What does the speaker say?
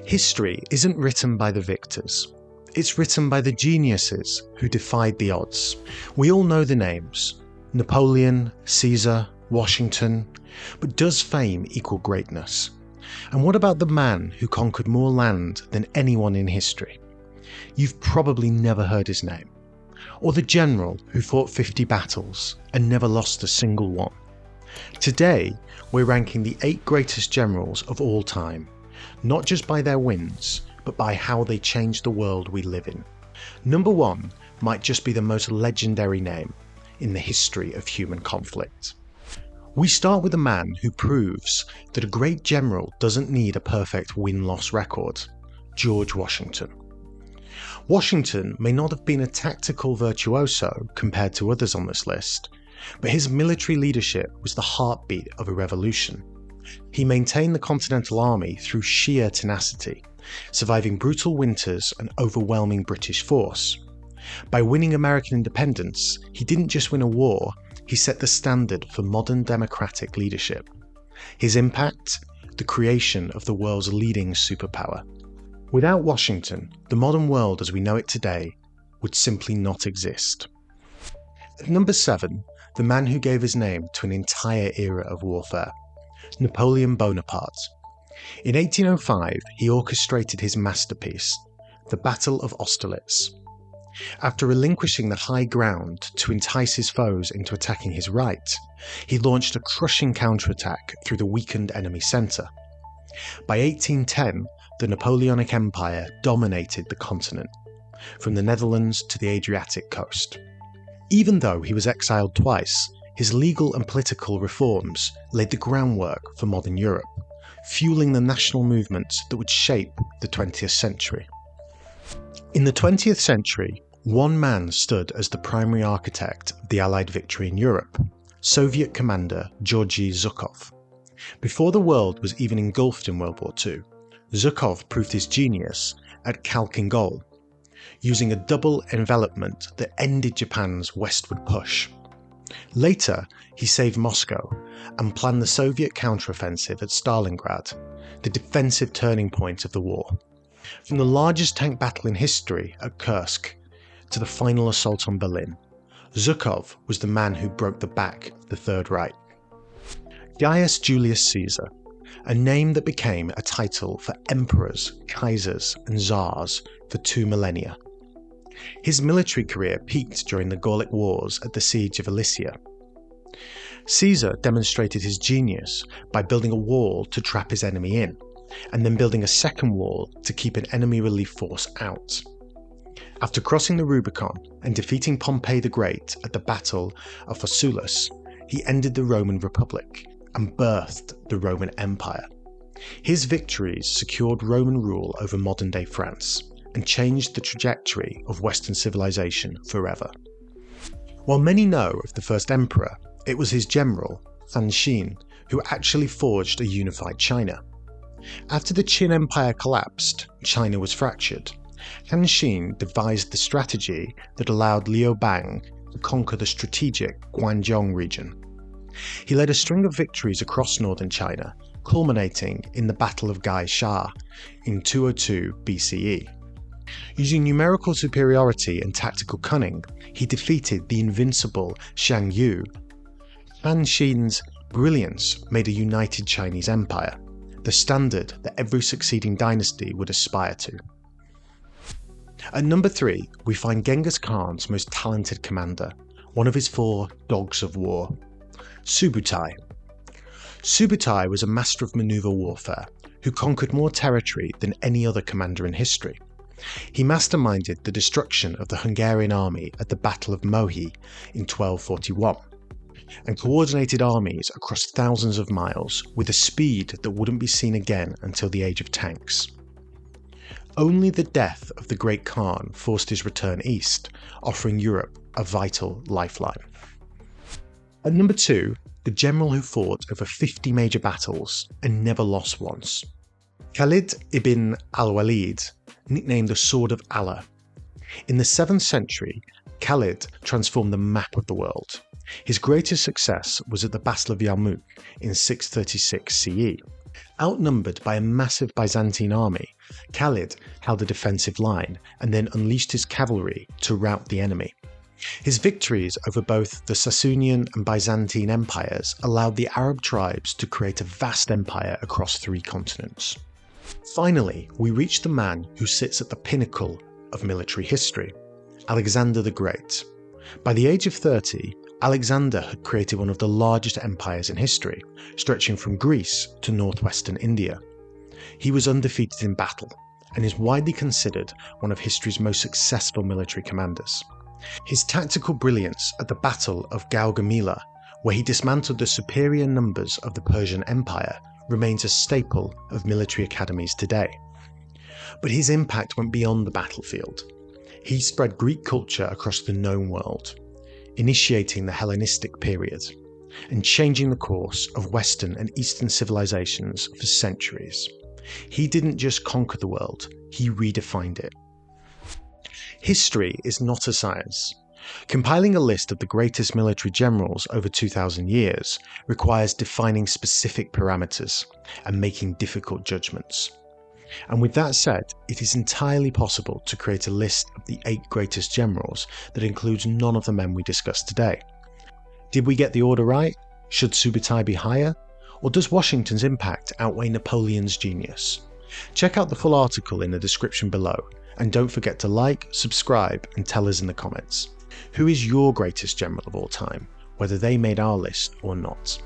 History isn't written by the victors. It's written by the geniuses who defied the odds. We all know the names: Napoleon, Caesar, Washington. But does fame equal greatness? And what about the man who conquered more land than anyone in history? You've probably never heard his name. Or the general who fought 50 battles and never lost a single one. Today, we're ranking the 8 greatest generals of all time, not just by their wins, but by how they changed the world we live in. Number 1 might just be the most legendary name in the history of human conflict. We start with a man who proves that a great general doesn't need a perfect win-loss record: George Washington. Washington may not have been a tactical virtuoso compared to others on this list, but his military leadership was the heartbeat of a revolution. He maintained the Continental Army through sheer tenacity, surviving brutal winters and overwhelming British force. By winning American independence, he didn't just win a war, he set the standard for modern democratic leadership. His impact? The creation of the world's leading superpower. Without Washington, the modern world as we know it today would simply not exist. At number 7, the man who gave his name to an entire era of warfare: Napoleon Bonaparte. In 1805, he orchestrated his masterpiece, the Battle of Austerlitz. After relinquishing the high ground to entice his foes into attacking his right, he launched a crushing counterattack through the weakened enemy centre. By 1810, the Napoleonic Empire dominated the continent, from the Netherlands to the Adriatic coast. Even though he was exiled twice, his legal and political reforms laid the groundwork for modern Europe, fueling the national movements that would shape the 20th century. In the 20th century, one man stood as the primary architect of the Allied victory in Europe: Soviet commander Georgy Zhukov. Before the world was even engulfed in World War II, Zhukov proved his genius at Khalid, using a double envelopment that ended Japan's westward push. Later, he saved Moscow and planned the Soviet counteroffensive at Stalingrad, the defensive turning point of the war. From the largest tank battle in history at Kursk to the final assault on Berlin, Zhukov was the man who broke the back of the Third Reich. Gaius Julius Caesar, a name that became a title for emperors, kaisers, and tsars for 2 millennia. His military career peaked during the Gallic Wars at the Siege of Alesia. Caesar demonstrated his genius by building a wall to trap his enemy in, and then building a second wall to keep an enemy relief force out. After crossing the Rubicon and defeating Pompey the Great at the Battle of Pharsalus, he ended the Roman Republic and birthed the Roman Empire. His victories secured Roman rule over modern-day France and changed the trajectory of Western civilization forever. While many know of the first emperor, it was his general, Fan Xin, who actually forged a unified China. After the Qin Empire collapsed, China was fractured. Han Xin devised the strategy that allowed Liu Bang to conquer the strategic Guangdong region. He led a string of victories across northern China, culminating in the Battle of Gai Sha in 202 BCE. Using numerical superiority and tactical cunning, he defeated the invincible Shang Yu. Han Xin's brilliance made a united Chinese empire, the standard that every succeeding dynasty would aspire to. At number 3, we find Genghis Khan's most talented commander, one of his 4 dogs of war: Subutai. Subutai was a master of maneuver warfare who conquered more territory than any other commander in history. He masterminded the destruction of the Hungarian army at the Battle of Mohi in 1241, and coordinated armies across thousands of miles with a speed that wouldn't be seen again until the age of tanks. Only the death of the Great Khan forced his return east, offering Europe a vital lifeline. At number 2, the general who fought over 50 major battles and never lost once: Khalid ibn al-Walid, nicknamed the Sword of Allah. In the 7th century, Khalid transformed the map of the world. His greatest success was at the Battle of Yarmouk in 636 CE. Outnumbered by a massive Byzantine army, Khalid held a defensive line and then unleashed his cavalry to rout the enemy. His victories over both the Sasanian and Byzantine empires allowed the Arab tribes to create a vast empire across 3 continents. Finally, we reach the man who sits at the pinnacle of military history, Alexander the Great. By the age of 30, Alexander had created one of the largest empires in history, stretching from Greece to northwestern India. He was undefeated in battle and is widely considered one of history's most successful military commanders. His tactical brilliance at the Battle of Gaugamela, where he dismantled the superior numbers of the Persian Empire, remains a staple of military academies today. But his impact went beyond the battlefield. He spread Greek culture across the known world, initiating the Hellenistic period, and changing the course of Western and Eastern civilizations for centuries. He didn't just conquer the world, he redefined it. History is not a science. Compiling a list of the greatest military generals over 2,000 years requires defining specific parameters and making difficult judgments. And with that said, it is entirely possible to create a list of the 8 greatest generals that includes none of the men we discussed today. Did we get the order right? Should Subutai be higher? Or does Washington's impact outweigh Napoleon's genius? Check out the full article in the description below, and don't forget to like, subscribe, and tell us in the comments. Who is your greatest general of all time, whether they made our list or not?